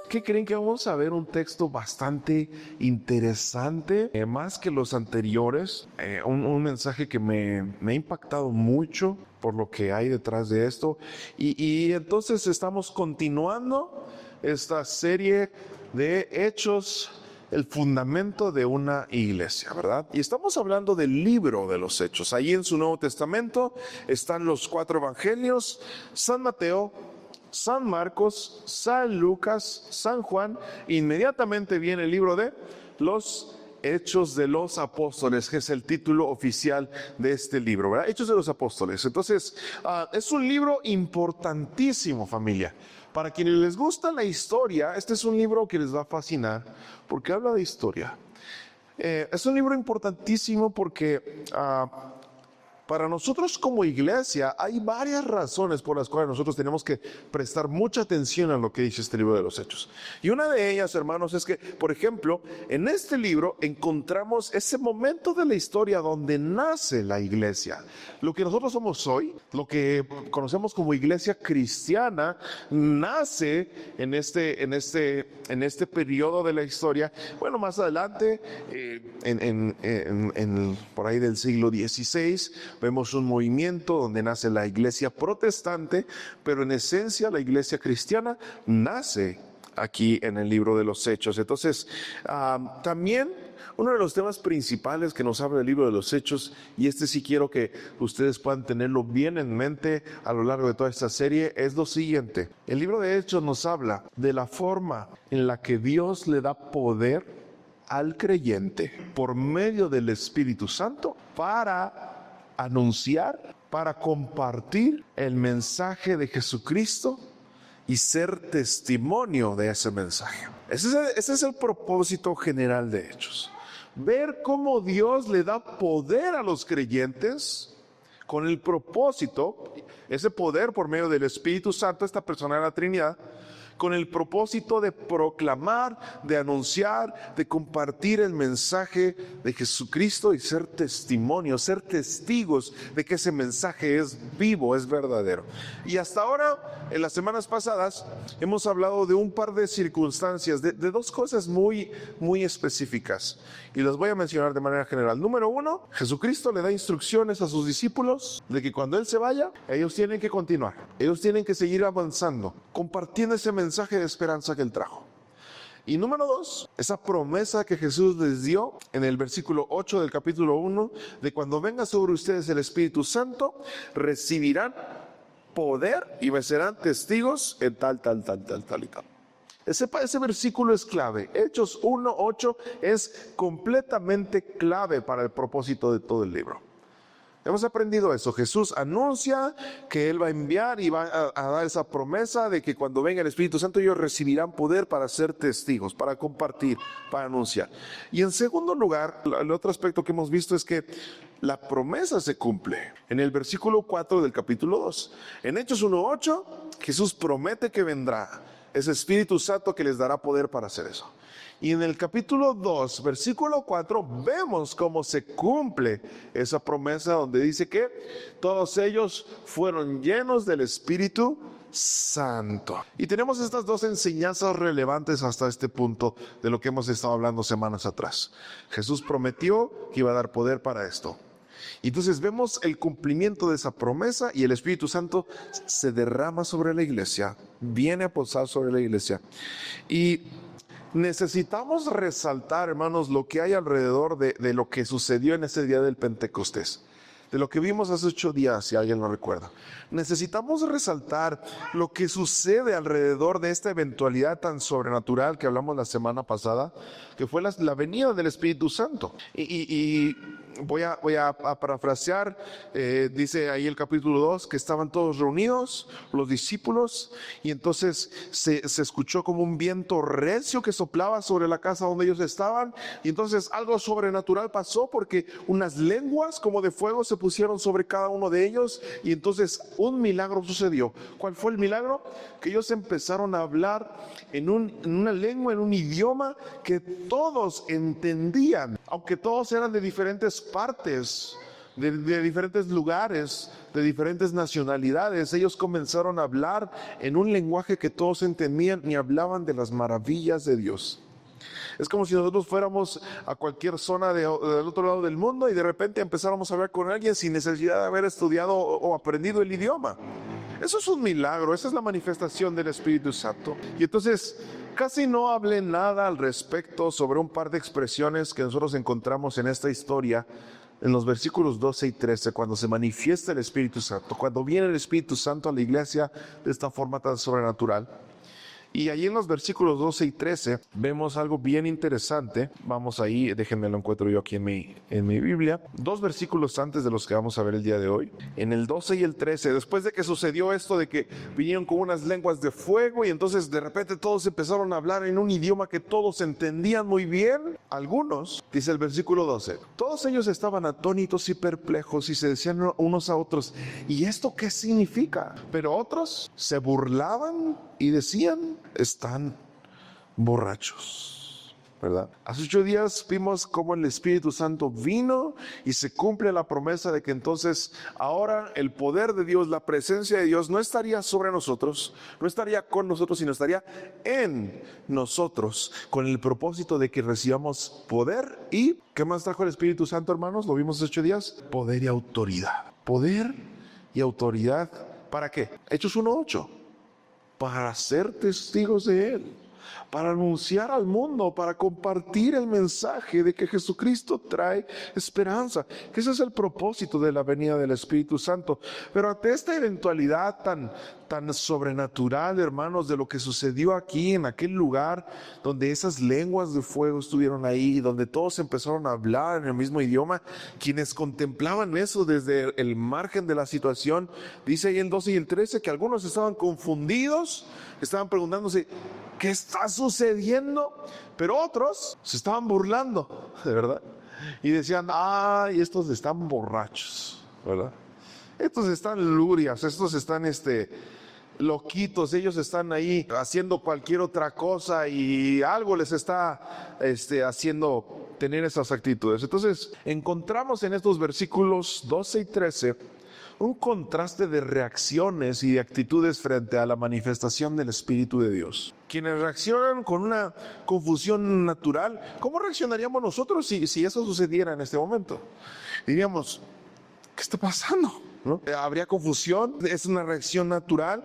¿Qué creen? Que vamos a ver un texto bastante interesante, más que los anteriores, un mensaje que me ha impactado mucho por lo que hay detrás de esto. Y entonces estamos continuando esta serie de Hechos, el fundamento de una iglesia, ¿verdad? Y estamos hablando del libro de los Hechos. Ahí en su Nuevo Testamento están los 4 evangelios: San Mateo, San Marcos, San Lucas, San Juan. Inmediatamente viene el libro de los Hechos de los Apóstoles, que es el título oficial de este libro, ¿verdad? Hechos de los Apóstoles. Entonces, es un libro importantísimo, familia. Para quienes les gusta la historia, este es un libro que les va a fascinar porque habla de historia. Es un libro importantísimo porque para nosotros como iglesia hay varias razones por las cuales nosotros tenemos que prestar mucha atención a lo que dice este libro de los Hechos. Y una de ellas, hermanos, es que, por ejemplo, en este libro encontramos ese momento de la historia donde nace la iglesia. Lo que nosotros somos hoy, lo que conocemos como iglesia cristiana, nace en este periodo de la historia. Bueno, más adelante, por ahí del siglo XVI, vemos un movimiento donde nace la iglesia protestante, pero en esencia la iglesia cristiana nace aquí en el libro de los Hechos. Entonces, también uno de los temas principales que nos habla el libro de los Hechos, y este sí quiero que ustedes puedan tenerlo bien en mente a lo largo de toda esta serie, es lo siguiente. El libro de Hechos nos habla de la forma en la que Dios le da poder al creyente por medio del Espíritu Santo para anunciar, para compartir el mensaje de Jesucristo y ser testimonio de ese mensaje. Ese es el propósito general de Hechos. Ver cómo Dios le da poder a los creyentes con el propósito, ese poder por medio del Espíritu Santo, esta persona de la Trinidad, con el propósito de proclamar, de anunciar, de compartir el mensaje de Jesucristo y ser testimonios, ser testigos de que ese mensaje es vivo, es verdadero. Y hasta ahora, en las semanas pasadas, hemos hablado de un par de circunstancias, de 2 cosas muy, muy específicas. Y las voy a mencionar de manera general. Número 1, Jesucristo le da instrucciones a sus discípulos de que cuando Él se vaya, ellos tienen que continuar. Ellos tienen que seguir avanzando, compartiendo ese mensaje de esperanza que Él trajo. Y número 2, esa promesa que Jesús les dio en el versículo 8 del capítulo 1, de cuando venga sobre ustedes el Espíritu Santo, recibirán poder y me serán testigos en tal y tal. Ese versículo es clave. Hechos 1:8 es completamente clave para el propósito de todo el libro. Hemos aprendido eso. Jesús anuncia que Él va a enviar y va a dar esa promesa de que cuando venga el Espíritu Santo ellos recibirán poder para ser testigos, para compartir, para anunciar. Y en segundo lugar, el otro aspecto que hemos visto es que la promesa se cumple. En el versículo 4 del capítulo 2. En Hechos 1:8, Jesús promete que vendrá ese Espíritu Santo que les dará poder para hacer eso. Y en el capítulo 2, versículo 4, vemos cómo se cumple esa promesa donde dice que todos ellos fueron llenos del Espíritu Santo. Y tenemos estas 2 enseñanzas relevantes hasta este punto de lo que hemos estado hablando semanas atrás. Jesús prometió que iba a dar poder para esto. Y entonces vemos el cumplimiento de esa promesa y el Espíritu Santo se derrama sobre la iglesia, viene a posar sobre la iglesia. Y necesitamos resaltar, hermanos, lo que hay alrededor de lo que sucedió en ese día del Pentecostés, de lo que vimos hace 8 días, si alguien lo recuerda. Necesitamos resaltar lo que sucede alrededor de esta eventualidad tan sobrenatural que hablamos la semana pasada, que fue la venida del Espíritu Santo. Y voy a parafrasear, dice ahí el capítulo 2, que estaban todos reunidos, los discípulos, y entonces se escuchó como un viento recio que soplaba sobre la casa donde ellos estaban, y entonces algo sobrenatural pasó porque unas lenguas como de fuego se pusieron sobre cada uno de ellos, y entonces un milagro sucedió. ¿Cuál fue el milagro? Que ellos empezaron a hablar en una lengua, en un idioma que todos entendían, aunque todos eran de diferentes partes de diferentes lugares, de diferentes nacionalidades. Ellos comenzaron a hablar en un lenguaje que todos entendían y hablaban de las maravillas de Dios. Es como si nosotros fuéramos a cualquier zona del otro lado del mundo y de repente empezáramos a hablar con alguien sin necesidad de haber estudiado o aprendido el idioma. Eso es un milagro, esa es la manifestación del Espíritu Santo. Y entonces, casi no hablé nada al respecto sobre un par de expresiones que nosotros encontramos en esta historia, en los versículos 12 y 13, cuando se manifiesta el Espíritu Santo, cuando viene el Espíritu Santo a la iglesia de esta forma tan sobrenatural. Y allí en los versículos 12 y 13 vemos algo bien interesante. Vamos ahí, déjenme lo encuentro yo aquí en mi Biblia. 2 versículos antes de los que vamos a ver el día de hoy. En el 12 y el 13, después de que sucedió esto de que vinieron con unas lenguas de fuego y entonces de repente todos empezaron a hablar en un idioma que todos entendían muy bien. Algunos, dice el versículo 12, todos ellos estaban atónitos y perplejos y se decían unos a otros, ¿y esto qué significa? Pero otros se burlaban y decían, están borrachos, ¿verdad? Hace 8 días vimos cómo el Espíritu Santo vino y se cumple la promesa de que entonces ahora el poder de Dios, la presencia de Dios no estaría sobre nosotros, no estaría con nosotros, sino estaría en nosotros, con el propósito de que recibamos poder. ¿Y qué más trajo el Espíritu Santo, hermanos? Lo vimos hace 8 días, poder y autoridad. Poder y autoridad, ¿para qué? Hechos 1:8. Para ser testigos de Él, para anunciar al mundo, para compartir el mensaje de que Jesucristo trae esperanza, que ese es el propósito de la venida del Espíritu Santo. Pero ante esta eventualidad tan sobrenatural, hermanos, de lo que sucedió aquí en aquel lugar, donde esas lenguas de fuego estuvieron ahí, donde todos empezaron a hablar en el mismo idioma, quienes contemplaban eso desde el margen de la situación, dice ahí en 12 y el 13 que algunos estaban confundidos, estaban preguntándose, ¿qué está sucediendo? Pero otros se estaban burlando, de verdad, y decían, ay, estos están borrachos, ¿verdad? Estos están lurias, estos están loquitos, ellos están ahí haciendo cualquier otra cosa y algo les está haciendo tener esas actitudes. Entonces encontramos en estos versículos 12 y 13 un contraste de reacciones y de actitudes frente a la manifestación del Espíritu de Dios. Quienes reaccionan con una confusión natural, ¿cómo reaccionaríamos nosotros si eso sucediera en este momento? Diríamos, ¿qué está pasando? ¿No? Habría confusión, es una reacción natural,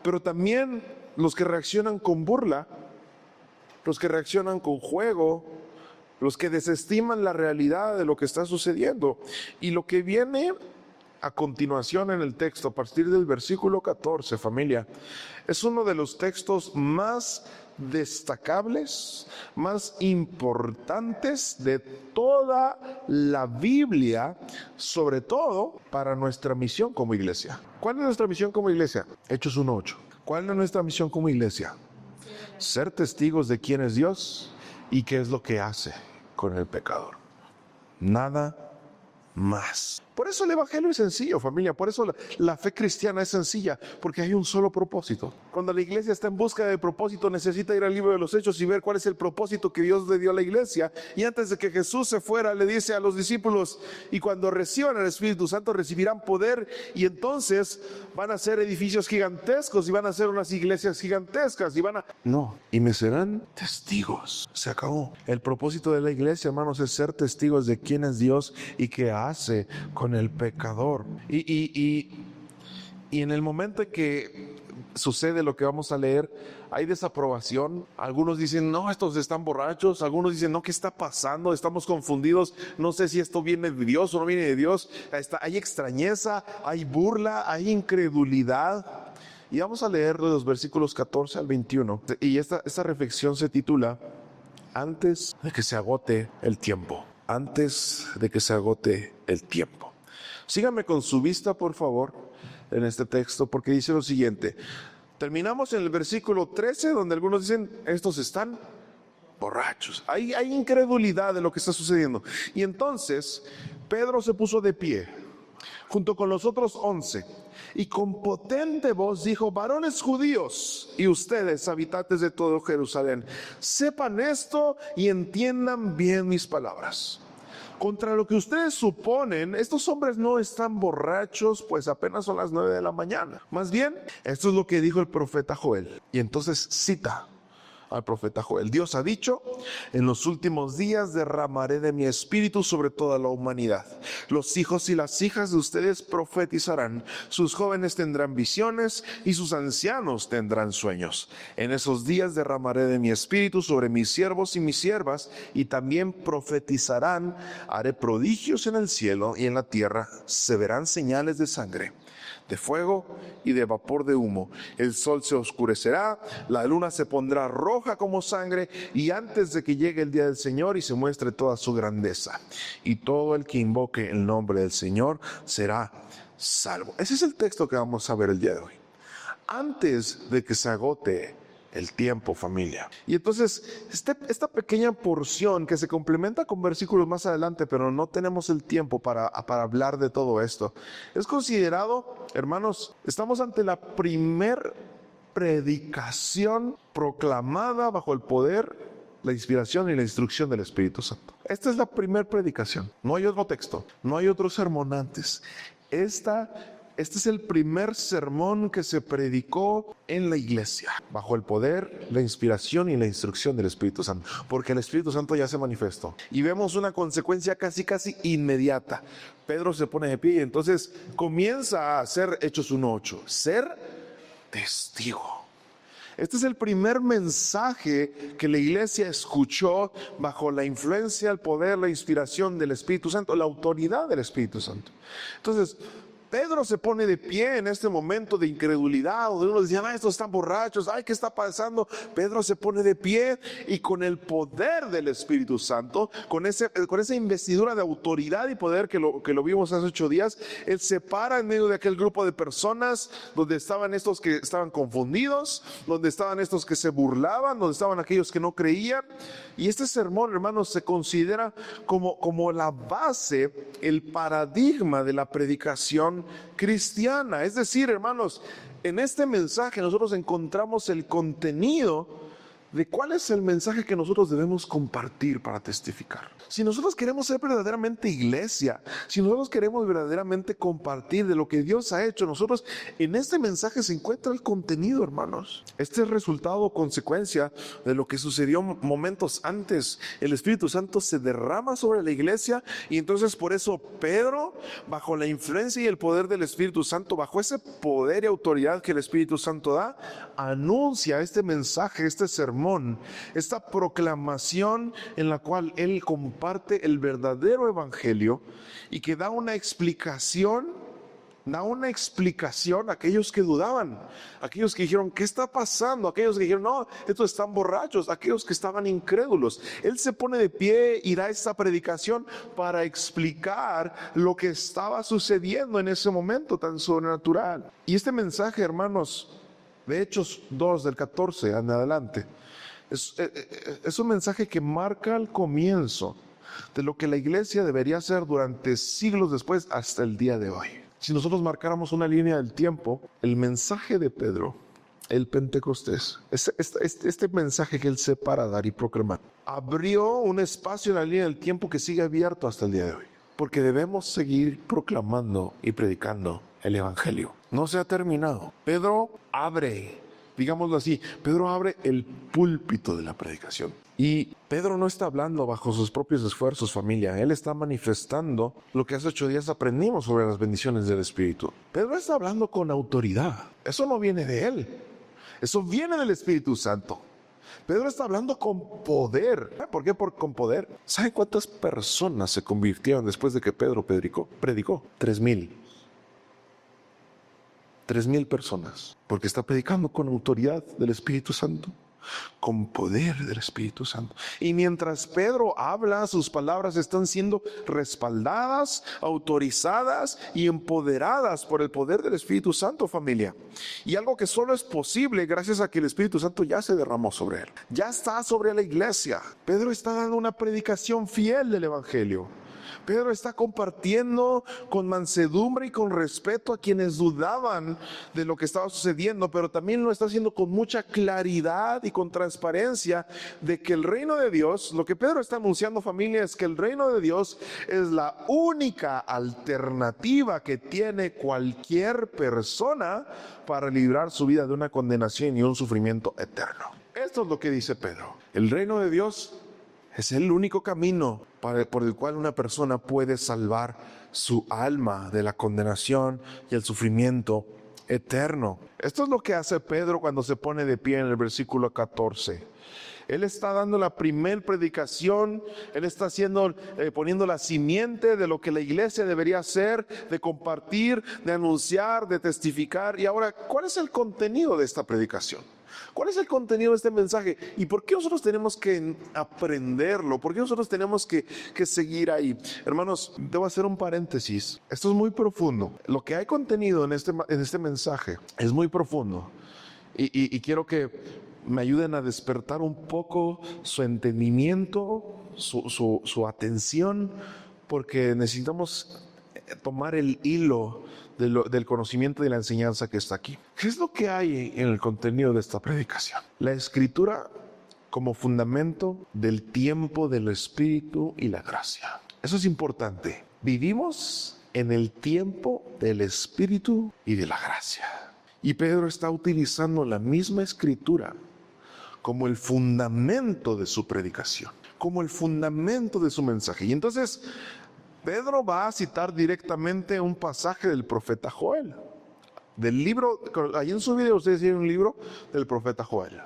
pero también los que reaccionan con burla, los que reaccionan con juego, los que desestiman la realidad de lo que está sucediendo. Y lo que viene a continuación en el texto, a partir del versículo 14, familia, es uno de los textos más destacables, más importantes de toda la Biblia, sobre todo para nuestra misión como iglesia. ¿Cuál es nuestra misión como iglesia? Hechos 1:8. ¿Cuál es nuestra misión como iglesia? Ser testigos de quién es Dios y qué es lo que hace con el pecador. Nada más. Por eso el evangelio es sencillo, familia. Por eso la fe cristiana es sencilla, porque hay un solo propósito. Cuando la iglesia está en busca de propósito, necesita ir al libro de los Hechos y ver cuál es el propósito que Dios le dio a la iglesia. Y antes de que Jesús se fuera, le dice a los discípulos, y cuando reciban el Espíritu Santo recibirán poder, y entonces van a ser edificios gigantescos y van a ser unas iglesias gigantescas y y me serán testigos. Se acabó. El propósito de la iglesia, hermanos, es ser testigos de quién es Dios y qué hace con el pecador. Y en el momento en que sucede lo que vamos a leer, hay desaprobación. Algunos dicen, no, estos están borrachos. Algunos dicen, no, ¿qué está pasando? Estamos confundidos. No sé si esto viene de Dios o no viene de Dios. Hay extrañeza, hay burla, hay incredulidad. Y vamos a leer de los versículos 14 al 21. Y esta reflexión se titula, antes de que se agote el tiempo. Antes de que se agote el tiempo. Síganme con su vista, por favor, en este texto, porque dice lo siguiente. Terminamos en el versículo 13, donde algunos dicen, estos están borrachos. Hay incredulidad de lo que está sucediendo. Y entonces, Pedro se puso de pie, junto con los otros 11, y con potente voz dijo, varones judíos y ustedes, habitantes de todo Jerusalén, sepan esto y entiendan bien mis palabras. contra lo que ustedes suponen, estos hombres no están borrachos, pues apenas son las 9 de la mañana. Más bien, esto es lo que dijo el profeta Joel. Y entonces cita al profeta Joel. Dios ha dicho: en los últimos días derramaré de mi espíritu sobre toda la humanidad. Los hijos y las hijas de ustedes profetizarán, sus jóvenes tendrán visiones y sus ancianos tendrán sueños. En esos días derramaré de mi espíritu sobre mis siervos y mis siervas, y también profetizarán. Haré prodigios en el cielo y en la tierra, se verán señales de sangre, de fuego y de vapor de humo. El sol se oscurecerá, la luna se pondrá roja como sangre, y antes de que llegue el día del Señor y se muestre toda su grandeza. Y todo el que invoque el nombre del Señor será salvo. Ese es el texto que vamos a ver el día de hoy. Antes de que se agote el tiempo, familia. Y entonces, esta pequeña porción que se complementa con versículos más adelante, pero no tenemos el tiempo para hablar de todo esto, es considerado, hermanos, estamos ante la primer predicación proclamada bajo el poder, la inspiración y la instrucción del Espíritu Santo. Esta es la primer predicación. No hay otro texto, no hay otro sermón antes. Este es el primer sermón que se predicó en la iglesia, bajo el poder, la inspiración y la instrucción del Espíritu Santo, porque el Espíritu Santo ya se manifestó. Y vemos una consecuencia casi inmediata. Pedro se pone de pie y entonces comienza a hacer Hechos 1:8, ser testigo. Este es el primer mensaje que la iglesia escuchó bajo la influencia, el poder, la inspiración del Espíritu Santo, la autoridad del Espíritu Santo. Entonces, Pedro se pone de pie en este momento de incredulidad, donde uno decía: estos están borrachos, ¿qué está pasando? Pedro se pone de pie y con el poder del Espíritu Santo, con esa investidura de autoridad y poder que lo vimos hace 8 días, él se para en medio de aquel grupo de personas, donde estaban estos que estaban confundidos, donde estaban estos que se burlaban, donde estaban aquellos que no creían. Y este sermón, hermanos, se considera como la base, el paradigma de la predicación cristiana. Es decir, hermanos, en este mensaje nosotros encontramos el contenido de cuál es el mensaje que nosotros debemos compartir para testificar. Si nosotros queremos ser verdaderamente iglesia, si nosotros queremos verdaderamente compartir de lo que Dios ha hecho, nosotros en este mensaje se encuentra el contenido, hermanos. Este es resultado o consecuencia de lo que sucedió momentos antes. El Espíritu Santo se derrama sobre la iglesia y entonces por eso Pedro, bajo la influencia y el poder del Espíritu Santo, bajo ese poder y autoridad que el Espíritu Santo da, anuncia este mensaje, este sermón, esta proclamación en la cual él comparte el verdadero evangelio y que da una explicación a aquellos que dudaban, aquellos que dijeron: ¿qué está pasando? Aquellos que dijeron: no, estos están borrachos, aquellos que estaban incrédulos. Él se pone de pie y da esta predicación para explicar lo que estaba sucediendo en ese momento tan sobrenatural. Y este mensaje, hermanos, de Hechos 2, del 14 en adelante, es un mensaje que marca el comienzo de lo que la iglesia debería hacer durante siglos después hasta el día de hoy. Si nosotros marcáramos una línea del tiempo, el mensaje de Pedro, el Pentecostés, este mensaje que él se para a dar y proclamar, abrió un espacio en la línea del tiempo que sigue abierto hasta el día de hoy, porque debemos seguir proclamando y predicando el evangelio. No se ha terminado. Pedro abre, digámoslo así, Pedro abre el púlpito de la predicación. Y Pedro no está hablando bajo sus propios esfuerzos, familia. Él está manifestando lo que hace 8 días aprendimos sobre las bendiciones del Espíritu. Pedro está hablando con autoridad. Eso no viene de él. Eso viene del Espíritu Santo. Pedro está hablando con poder. ¿Por qué con poder? ¿Saben cuántas personas se convirtieron después de que Pedro predicó? 3,000. 3,000 personas, porque está predicando con autoridad del Espíritu Santo, con poder del Espíritu Santo. Y mientras Pedro habla, sus palabras están siendo respaldadas, autorizadas y empoderadas por el poder del Espíritu Santo, familia. Y algo que solo es posible gracias a que el Espíritu Santo ya se derramó sobre él, ya está sobre la iglesia. Pedro está dando una predicación fiel del evangelio. Pedro está compartiendo con mansedumbre y con respeto a quienes dudaban de lo que estaba sucediendo, pero también lo está haciendo con mucha claridad y con transparencia de que el reino de Dios, lo que Pedro está anunciando, familia, es que el reino de Dios es la única alternativa que tiene cualquier persona para librar su vida de una condenación y un sufrimiento eterno. Esto es lo que dice Pedro. El reino de Dios es el único camino por el cual una persona puede salvar su alma de la condenación y el sufrimiento eterno. Esto es lo que hace Pedro cuando se pone de pie en el versículo 14. Él está dando la primer predicación, él está poniendo la simiente de lo que la iglesia debería hacer, de compartir, de anunciar, de testificar. Y ahora, ¿cuál es el contenido de esta predicación? ¿Cuál es el contenido de este mensaje? ¿Y por qué nosotros tenemos que aprenderlo? ¿Por qué nosotros tenemos que seguir ahí? Hermanos, debo hacer un paréntesis. Esto es muy profundo. Lo que hay contenido en este mensaje es muy profundo. Y quiero que me ayuden a despertar un poco su entendimiento, su atención, porque necesitamos tomar el hilo del conocimiento y la enseñanza que está aquí. ¿Qué es lo que hay en el contenido de esta predicación? La Escritura como fundamento del tiempo del Espíritu y la gracia. Eso es importante. Vivimos en el tiempo del Espíritu y de la gracia. Y Pedro está utilizando la misma Escritura como el fundamento de su predicación, como el fundamento de su mensaje. Y entonces Pedro va a citar directamente un pasaje del profeta Joel. Del libro, ahí en su video ustedes tienen un libro del profeta Joel.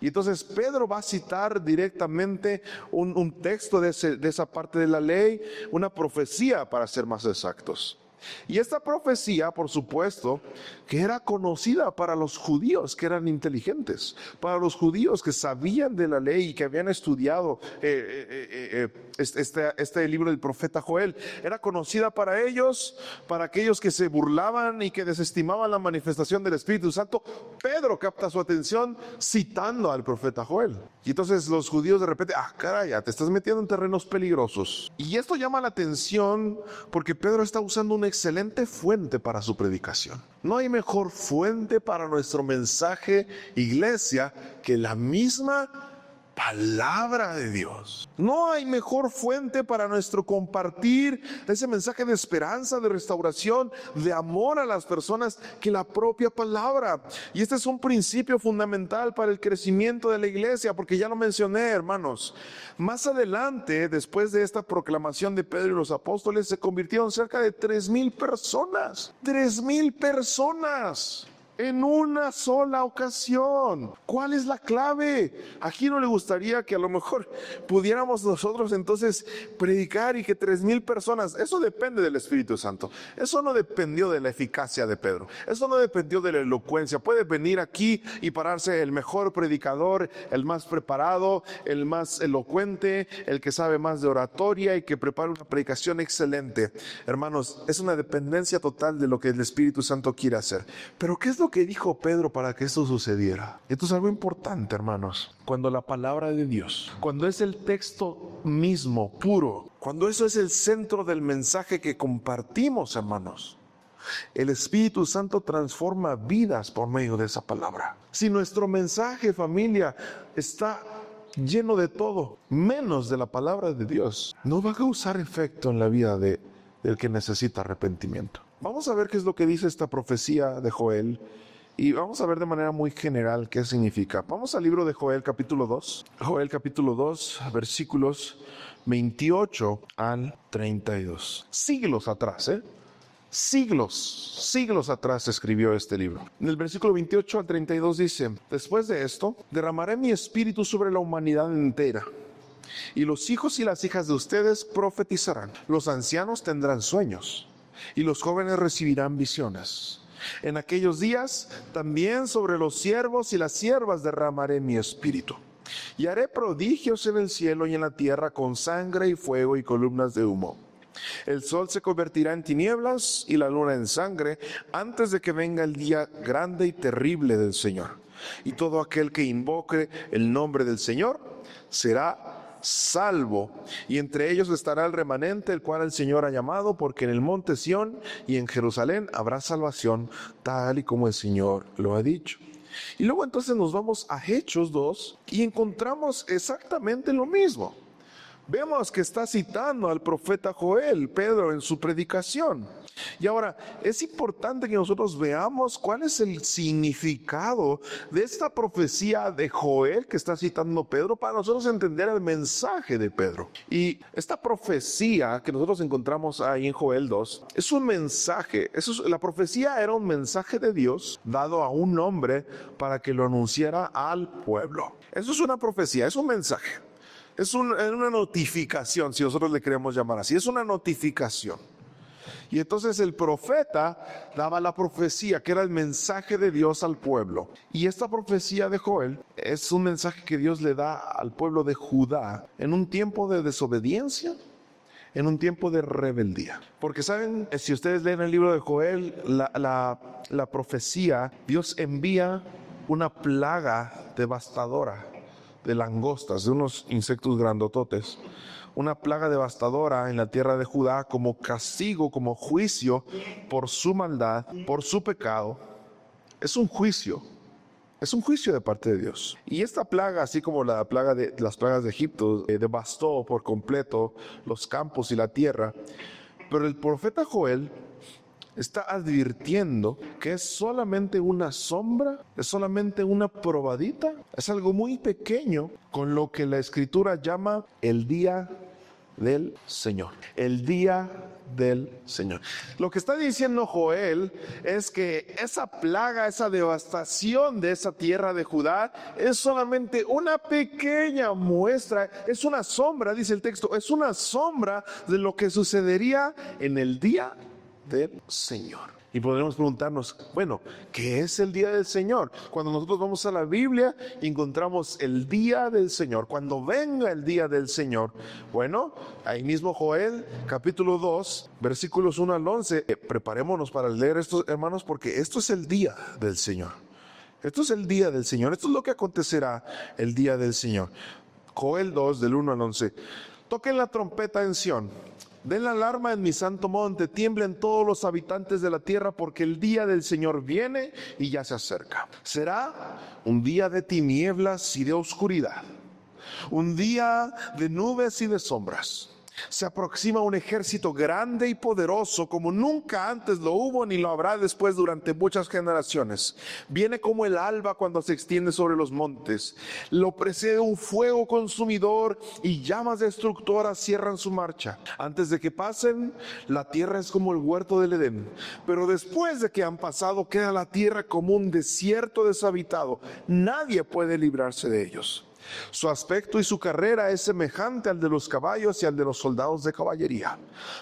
Y entonces Pedro va a citar directamente un texto de esa parte de la ley, una profecía para ser más exactos. Y esta profecía, por supuesto, que era conocida para los judíos que eran inteligentes, para los judíos que sabían de la ley y que habían estudiado este libro del profeta Joel, era conocida para ellos, para aquellos que se burlaban y que desestimaban la manifestación del Espíritu Santo. Pedro capta su atención citando al profeta Joel. Y entonces los judíos de repente, caray, te estás metiendo en terrenos peligrosos. Y esto llama la atención porque Pedro está usando una excelente fuente para su predicación. No hay mejor fuente para nuestro mensaje, iglesia, que la misma palabra de Dios. No hay mejor fuente para nuestro compartir ese mensaje de esperanza, de restauración, de amor a las personas que la propia palabra. Y este es un principio fundamental para el crecimiento de la iglesia, porque ya lo mencioné, hermanos. Más adelante, después de esta proclamación de Pedro y los apóstoles, se convirtieron cerca de 3,000 personas. 3,000 personas. En una sola ocasión. ¿Cuál es la clave? Aquí no le gustaría que a lo mejor pudiéramos nosotros entonces predicar y que 3,000 personas, eso depende del Espíritu Santo. Eso no dependió de la eficacia de Pedro. Eso no dependió de la elocuencia. Puede venir aquí y pararse el mejor predicador, el más preparado, el más elocuente, el que sabe más de oratoria y que prepara una predicación excelente. Hermanos, es una dependencia total de lo que el Espíritu Santo quiere hacer. Pero ¿qué es lo que dijo Pedro para que esto sucediera? Esto es algo importante, hermanos. Cuando la palabra de Dios, cuando es el texto mismo, puro, cuando eso es el centro del mensaje que compartimos, hermanos, el Espíritu Santo transforma vidas por medio de esa palabra. Si nuestro mensaje, familia, está lleno de todo, menos de la palabra de Dios, no va a causar efecto en la vida del que necesita arrepentimiento. Vamos a ver qué es lo que dice esta profecía de Joel y vamos a ver de manera muy general qué significa. Vamos al libro de Joel capítulo 2. Joel capítulo 2, versículos 28 al 32. Siglos atrás, Siglos atrás escribió este libro. En el versículo 28 al 32 dice: después de esto, derramaré mi espíritu sobre la humanidad entera. Y los hijos y las hijas de ustedes profetizarán. Los ancianos tendrán sueños y los jóvenes recibirán visiones. En aquellos días también sobre los siervos y las siervas derramaré mi espíritu. Y haré prodigios en el cielo y en la tierra con sangre y fuego y columnas de humo. El sol se convertirá en tinieblas y la luna en sangre antes de que venga el día grande y terrible del Señor. Y todo aquel que invoque el nombre del Señor será salvo, y entre ellos estará el remanente, el cual el Señor ha llamado, porque en el monte Sión y en Jerusalén habrá salvación, tal y como el Señor lo ha dicho. Y luego entonces nos vamos a Hechos 2 y encontramos exactamente lo mismo. Vemos que está citando al profeta Joel, Pedro, en su predicación. Y ahora, es importante que nosotros veamos cuál es el significado de esta profecía de Joel que está citando Pedro para nosotros entender el mensaje de Pedro. Y esta profecía que nosotros encontramos ahí en Joel 2 es un mensaje. La profecía era un mensaje de Dios dado a un hombre para que lo anunciara al pueblo. Eso es una profecía, es un mensaje. Es una notificación, si nosotros le queremos llamar así, es una notificación. Y entonces el profeta daba la profecía, que era el mensaje de Dios al pueblo. Y esta profecía de Joel es un mensaje que Dios le da al pueblo de Judá en un tiempo de desobediencia, en un tiempo de rebeldía. Porque saben, si ustedes leen el libro de Joel, la profecía, Dios envía una plaga devastadora de langostas, de unos insectos grandototes, una plaga devastadora en la tierra de Judá como castigo, como juicio por su maldad, por su pecado. Es un juicio de parte de Dios. Y esta plaga, así como las plagas de Egipto, devastó por completo los campos y la tierra. Pero el profeta Joel está advirtiendo que es solamente una sombra, es solamente una probadita, es algo muy pequeño con lo que la Escritura llama el día del Señor. El día del Señor. Lo que está diciendo Joel es que esa plaga, esa devastación de esa tierra de Judá es solamente una pequeña muestra, es una sombra, dice el texto, es una sombra de lo que sucedería en el día del Señor. Y podremos preguntarnos, bueno, ¿qué es el día del Señor? Cuando nosotros vamos a la Biblia encontramos el día del Señor. Cuando venga el día del Señor, bueno, ahí mismo Joel, capítulo 2, versículos 1 al 11, preparémonos para leer esto, hermanos, porque esto es el día del Señor. Esto es el día del Señor. Esto es lo que acontecerá el día del Señor. Joel 2, del 1 al 11. Toquen la trompeta en Sión. Den la alarma en mi santo monte, tiemblen todos los habitantes de la tierra, porque el día del Señor viene y ya se acerca. Será un día de tinieblas y de oscuridad, un día de nubes y de sombras. Se aproxima un ejército grande y poderoso como nunca antes lo hubo ni lo habrá después durante muchas generaciones. Viene como el alba cuando se extiende sobre los montes. Lo precede un fuego consumidor y llamas destructoras cierran su marcha. Antes de que pasen, la tierra es como el huerto del Edén. Pero después de que han pasado, queda la tierra como un desierto deshabitado. Nadie puede librarse de ellos. Su aspecto y su carrera es semejante al de los caballos y al de los soldados de caballería.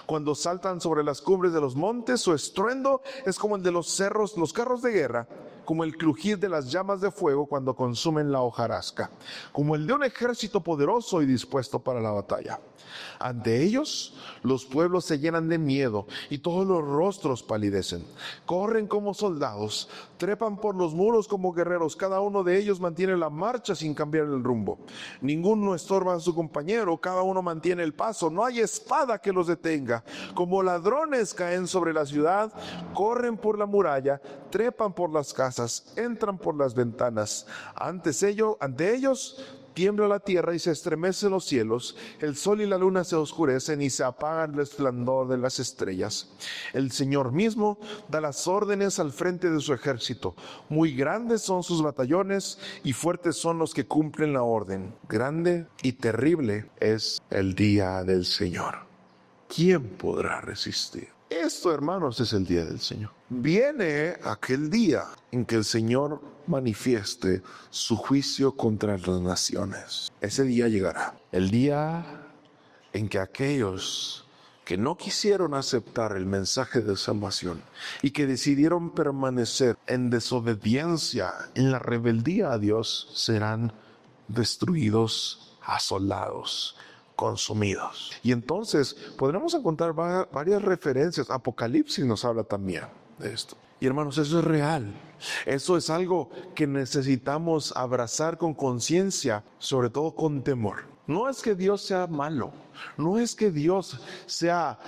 Cuando saltan sobre las cumbres de los montes, su estruendo es como el de los cerros, los carros de guerra, como el crujir de las llamas de fuego cuando consumen la hojarasca, como el de un ejército poderoso y dispuesto para la batalla. Ante ellos, los pueblos se llenan de miedo y todos los rostros palidecen. Corren como soldados, trepan por los muros como guerreros. Cada uno de ellos mantiene la marcha sin cambiar el rumbo. Ninguno estorba a su compañero, cada uno mantiene el paso. No hay espada que los detenga. Como ladrones caen sobre la ciudad, corren por la muralla, trepan por las casas, entran por las ventanas. Ante ellos tiembla la tierra y se estremecen los cielos, el sol y la luna se oscurecen y se apaga el resplandor de las estrellas. El Señor mismo da las órdenes al frente de su ejército. Muy grandes son sus batallones y fuertes son los que cumplen la orden. Grande y terrible es el día del Señor. ¿Quién podrá resistir? Esto, hermanos, es el día del Señor. Viene aquel día en que el Señor manifieste su juicio contra las naciones. Ese día llegará. El día en que aquellos que no quisieron aceptar el mensaje de salvación y que decidieron permanecer en desobediencia, en la rebeldía a Dios, serán destruidos, asolados, consumidos. Y entonces podremos encontrar varias referencias. Apocalipsis nos habla también de esto. Y hermanos, eso es real. Eso es algo que necesitamos abrazar con conciencia, sobre todo con temor. No es que Dios sea malo, no es que Dios sea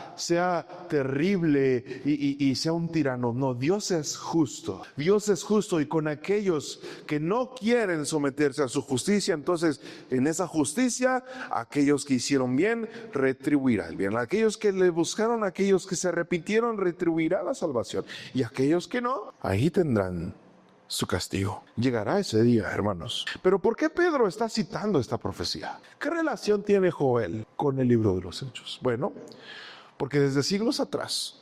terrible y sea un tirano. No, Dios es justo. Dios es justo, y con aquellos que no quieren someterse a su justicia, entonces en esa justicia, aquellos que hicieron bien, retribuirá el bien. Aquellos que le buscaron, aquellos que se arrepintieron, retribuirá la salvación. Y aquellos que no, ahí tendrán su castigo. Llegará ese día, hermanos. Pero ¿por qué Pedro está citando esta profecía? ¿Qué relación tiene Joel con el libro de los Hechos? Bueno, porque desde siglos atrás,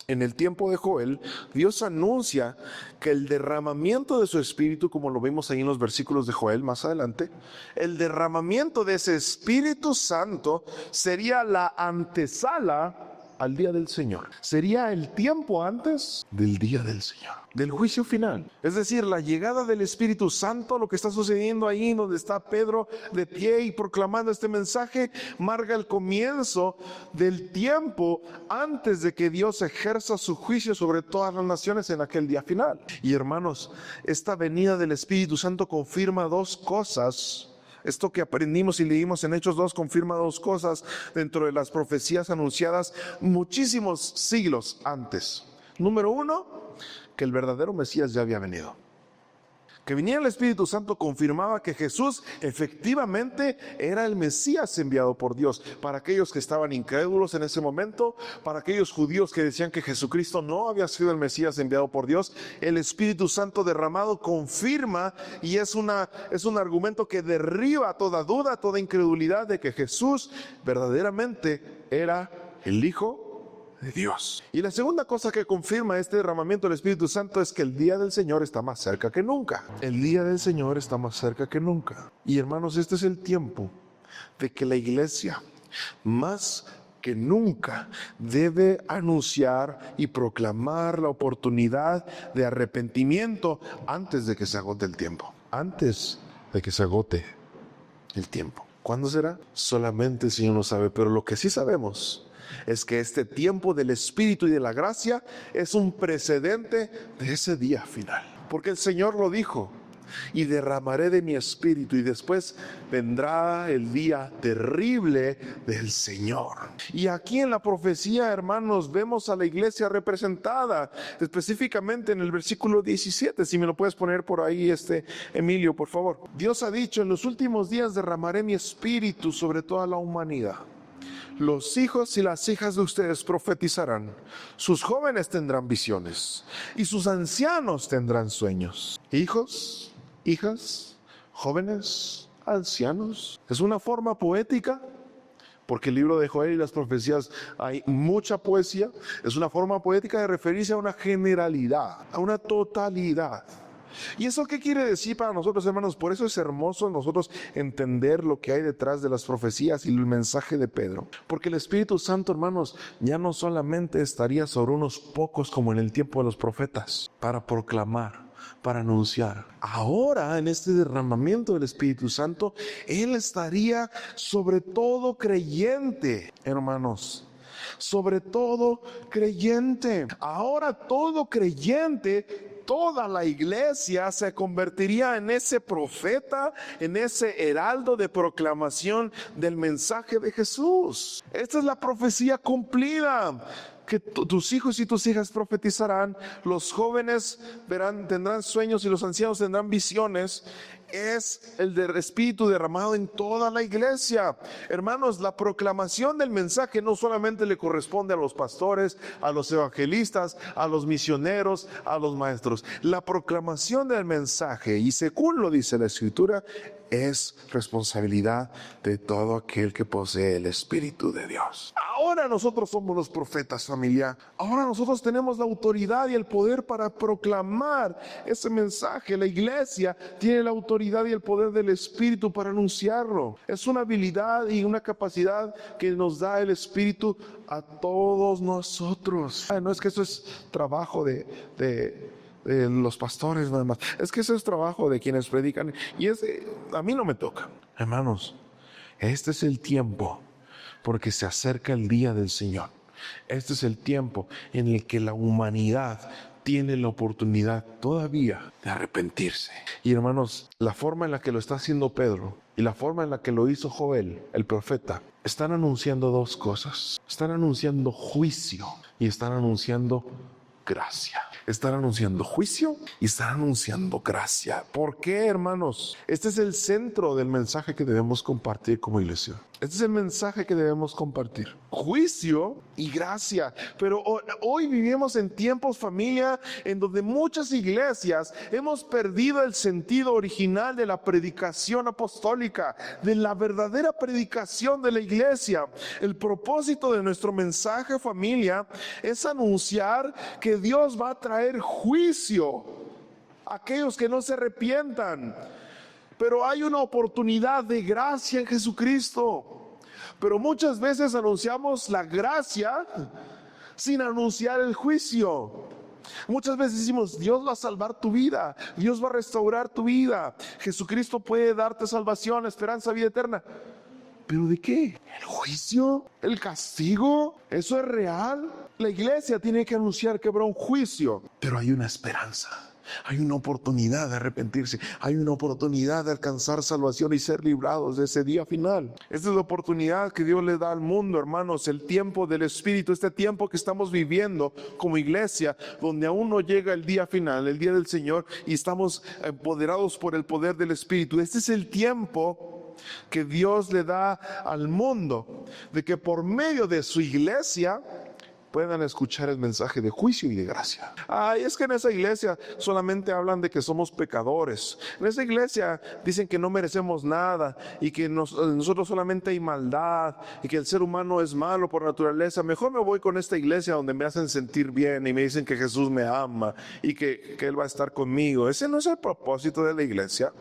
en el tiempo de Joel, Dios anuncia que el derramamiento de su espíritu, como lo vimos ahí en los versículos de Joel más adelante, el derramamiento de ese Espíritu Santo sería la antesala al día del Señor. Sería el tiempo antes del día del Señor, del juicio final. Es decir, la llegada del Espíritu Santo, lo que está sucediendo ahí donde está Pedro de pie y proclamando este mensaje, marca el comienzo del tiempo antes de que Dios ejerza su juicio sobre todas las naciones en aquel día final. Y hermanos, esta venida del Espíritu Santo confirma dos cosas. Esto que aprendimos y leímos en Hechos 2 confirma dos cosas dentro de las profecías anunciadas muchísimos siglos antes. Número uno, que el verdadero Mesías ya había venido. Que viniera el Espíritu Santo confirmaba que Jesús efectivamente era el Mesías enviado por Dios. Para aquellos que estaban incrédulos en ese momento, para aquellos judíos que decían que Jesucristo no había sido el Mesías enviado por Dios, el Espíritu Santo derramado confirma, y es un argumento que derriba toda duda, toda incredulidad de que Jesús verdaderamente era el Hijo de Dios. Y la segunda cosa que confirma este derramamiento del Espíritu Santo es que el día del Señor está más cerca que nunca. El día del Señor está más cerca que nunca. Y hermanos, este es el tiempo de que la iglesia más que nunca debe anunciar y proclamar la oportunidad de arrepentimiento antes de que se agote el tiempo. Antes de que se agote el tiempo. ¿Cuándo será? Solamente el Señor lo sabe, pero lo que sí sabemos es que este tiempo del Espíritu y de la gracia es un precedente de ese día final. Porque el Señor lo dijo: y derramaré de mi Espíritu, y después vendrá el día terrible del Señor. Y aquí en la profecía, hermanos, vemos a la iglesia representada, específicamente en el versículo 17. Si me lo puedes poner por ahí, Emilio, por favor. Dios ha dicho: en los últimos días derramaré mi Espíritu sobre toda la humanidad. Los hijos y las hijas de ustedes profetizarán, sus jóvenes tendrán visiones y sus ancianos tendrán sueños. Hijos, hijas, jóvenes, ancianos. Es una forma poética, porque el libro de Joel y las profecías hay mucha poesía. Es una forma poética de referirse a una generalidad, a una totalidad. ¿Y eso qué quiere decir para nosotros, hermanos? Por eso es hermoso nosotros entender lo que hay detrás de las profecías y el mensaje de Pedro. Porque el Espíritu Santo, hermanos, ya no solamente estaría sobre unos pocos como en el tiempo de los profetas, para proclamar, para anunciar. Ahora, en este derramamiento del Espíritu Santo, Él estaría sobre todo creyente, hermanos. Sobre todo creyente. Ahora todo creyente, toda la iglesia se convertiría en ese profeta, en ese heraldo de proclamación del mensaje de Jesús. Esta es la profecía cumplida. Que tus hijos y tus hijas profetizarán, los jóvenes tendrán sueños y los ancianos tendrán visiones. Es el Espíritu derramado en toda la iglesia. Hermanos, la proclamación del mensaje no solamente le corresponde a los pastores, a los evangelistas, a los misioneros, a los maestros. La proclamación del mensaje, y según lo dice la Escritura, es responsabilidad de todo aquel que posee el Espíritu de Dios. Ahora nosotros somos los profetas, familia. Ahora nosotros tenemos la autoridad y el poder para proclamar ese mensaje. La iglesia tiene la autoridad y el poder del Espíritu para anunciarlo. Es una habilidad y una capacidad que nos da el Espíritu a todos nosotros. No es que eso es trabajo de los pastores nada más. Es que eso es trabajo de quienes predican, y a mí no me toca. Hermanos, este es el tiempo, porque se acerca el día del Señor. Este es el tiempo en el que la humanidad tiene la oportunidad todavía de arrepentirse. Y hermanos, la forma en la que lo está haciendo Pedro y la forma en la que lo hizo Joel, el profeta, están anunciando dos cosas. Están anunciando juicio y están anunciando gracia. Están anunciando juicio y están anunciando gracia. ¿Por qué, hermanos? Este es el centro del mensaje que debemos compartir como iglesia. Este es el mensaje que debemos compartir. Juicio y gracia. Pero hoy vivimos en tiempos, familia, en donde muchas iglesias hemos perdido el sentido original de la predicación apostólica, de la verdadera predicación de la iglesia. El propósito de nuestro mensaje, familia, es anunciar que Dios va a traer juicio a aquellos que no se arrepientan. Pero hay una oportunidad de gracia en Jesucristo. Pero muchas veces anunciamos la gracia sin anunciar el juicio. Muchas veces decimos, Dios va a salvar tu vida, Dios va a restaurar tu vida, Jesucristo puede darte salvación, esperanza, vida eterna. ¿Pero de qué? ¿El juicio? ¿El castigo? ¿Eso es real? La iglesia tiene que anunciar que habrá un juicio, pero hay una esperanza. Hay una oportunidad de arrepentirse. Hay una oportunidad de alcanzar salvación y ser librados de ese día final. Esta es la oportunidad que Dios le da al mundo, hermanos. El tiempo del Espíritu, este tiempo que estamos viviendo como iglesia, donde aún no llega el día final, el día del Señor, y estamos empoderados por el poder del Espíritu. Este es el tiempo que Dios le da al mundo, de que por medio de su iglesia puedan escuchar el mensaje de juicio y de gracia. Es que en esa iglesia solamente hablan de que somos pecadores. En esa iglesia dicen que no merecemos nada y que nosotros solamente hay maldad y que el ser humano es malo por naturaleza. Mejor me voy con esta iglesia donde me hacen sentir bien y me dicen que Jesús me ama y que Él va a estar conmigo. Ese no es el propósito de la iglesia.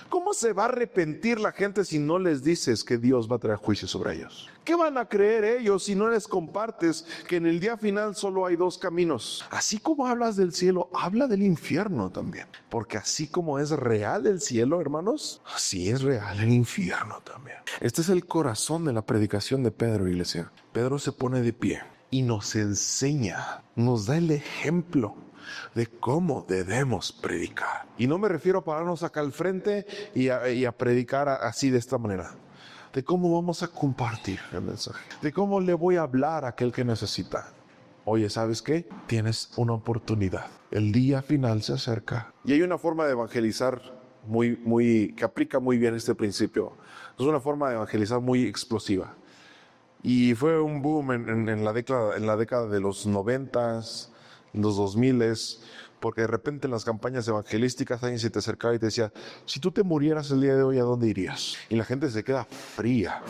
¿Cómo se va a arrepentir la gente si no les dices que Dios va a traer juicio sobre ellos? ¿Qué van a creer ellos si no les compartes que en el día final solo hay dos caminos? Así como hablas del cielo, habla del infierno también. Porque así como es real el cielo, hermanos, así es real el infierno también. Este es el corazón de la predicación de Pedro, iglesia. Pedro se pone de pie y nos enseña, nos da el ejemplo de cómo debemos predicar. Y no me refiero a pararnos acá al frente y a predicar así de esta manera. De cómo vamos a compartir el mensaje. De cómo le voy a hablar a aquel que necesita. Oye, ¿sabes qué? Tienes una oportunidad. El día final se acerca. Y hay una forma de evangelizar que aplica muy bien este principio. Es una forma de evangelizar muy explosiva. Y fue un boom en la década de los 90s, los 2000s, porque de repente en las campañas evangelísticas alguien se te acercaba y te decía, si tú te murieras el día de hoy, ¿a dónde irías? Y la gente se queda fría.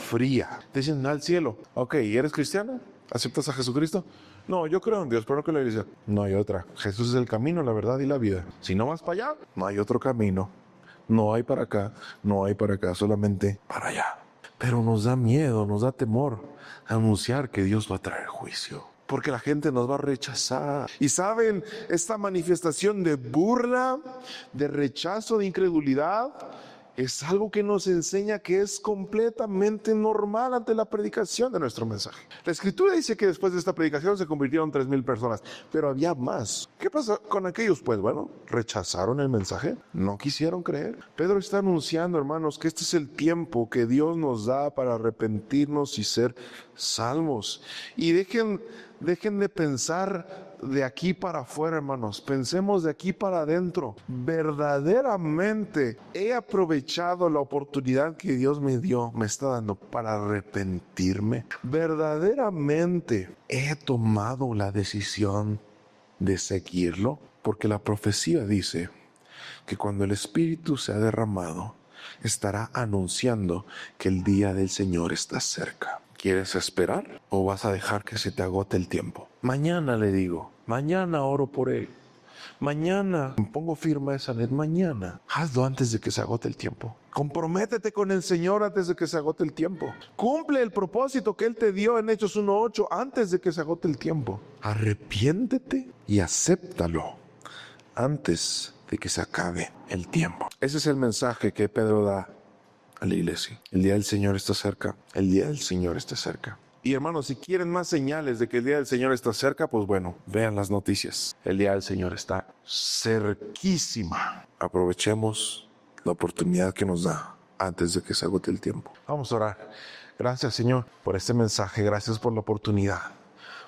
Te dicen, al cielo. Ok, ¿y eres cristiano? ¿Aceptas a Jesucristo? No, yo creo en Dios, pero no que la iglesia. No hay otra. Jesús es el camino, la verdad y la vida. Si no vas para allá, no hay otro camino. No hay para acá, no hay para acá, solamente para allá. Pero nos da miedo, nos da temor anunciar que Dios va a traer juicio. Porque la gente nos va a rechazar. Y saben, esta manifestación de burla, de rechazo, de incredulidad, es algo que nos enseña que es completamente normal ante la predicación de nuestro mensaje. La Escritura dice que después de esta predicación se convirtieron 3,000 personas, pero había más. ¿Qué pasó con aquellos? Pues bueno, rechazaron el mensaje, no quisieron creer. Pedro está anunciando, hermanos, que este es el tiempo que Dios nos da para arrepentirnos y ser salvos. Y dejen de pensar de aquí para afuera, hermanos. Pensemos de aquí para adentro. Verdaderamente he aprovechado la oportunidad que Dios me está dando para arrepentirme. Verdaderamente he tomado la decisión de seguirlo, porque la profecía dice que cuando el Espíritu sea derramado, estará anunciando que el día del Señor está cerca. ¿Quieres esperar o vas a dejar que se te agote el tiempo? Mañana le digo, mañana oro por él. Mañana pongo firma esa net, mañana. Hazlo antes de que se agote el tiempo. Comprométete con el Señor antes de que se agote el tiempo. Cumple el propósito que Él te dio en Hechos 1:8 antes de que se agote el tiempo. Arrepiéntete y acéptalo antes de que se acabe el tiempo. Ese es el mensaje que Pedro da a la iglesia. El día del Señor está cerca. El día del Señor está cerca. Y hermanos, si quieren más señales de que el día del Señor está cerca, pues bueno, vean las noticias. El día del Señor está cerquísima. Aprovechemos la oportunidad que nos da antes de que se agote el tiempo. Vamos a orar. Gracias, Señor, por este mensaje. Gracias por la oportunidad,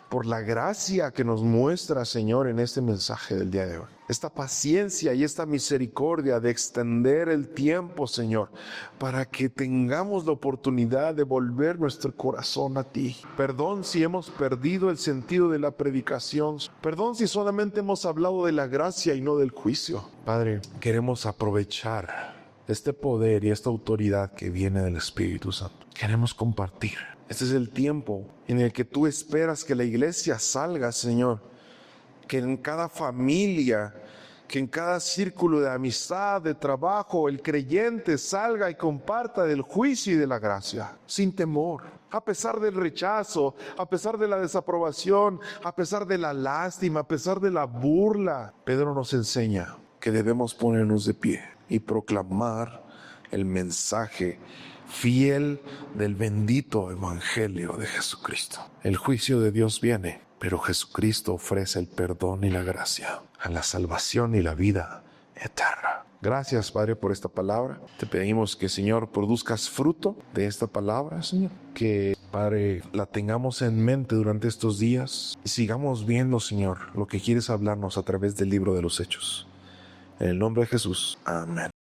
por la gracia que nos muestra, Señor, en este mensaje del día de hoy. Esta paciencia y esta misericordia de extender el tiempo, Señor, para que tengamos la oportunidad de volver nuestro corazón a ti. Perdón si hemos perdido el sentido de la predicación. Perdón si solamente hemos hablado de la gracia y no del juicio. Padre, queremos aprovechar este poder y esta autoridad que viene del Espíritu Santo. Queremos compartir. Este es el tiempo en el que tú esperas que la iglesia salga, Señor. Que en cada familia, que en cada círculo de amistad, de trabajo, el creyente salga y comparta del juicio y de la gracia, sin temor. A pesar del rechazo, a pesar de la desaprobación, a pesar de la lástima, a pesar de la burla, Pedro nos enseña que debemos ponernos de pie y proclamar el mensaje fiel del bendito evangelio de Jesucristo. El juicio de Dios viene, pero Jesucristo ofrece el perdón y la gracia, a la salvación y la vida eterna. Gracias, Padre, por esta palabra. Te pedimos que, Señor, produzcas fruto de esta palabra, Señor. Que, Padre, la tengamos en mente durante estos días y sigamos viendo, Señor, lo que quieres hablarnos a través del libro de los Hechos. En el nombre de Jesús. Amén.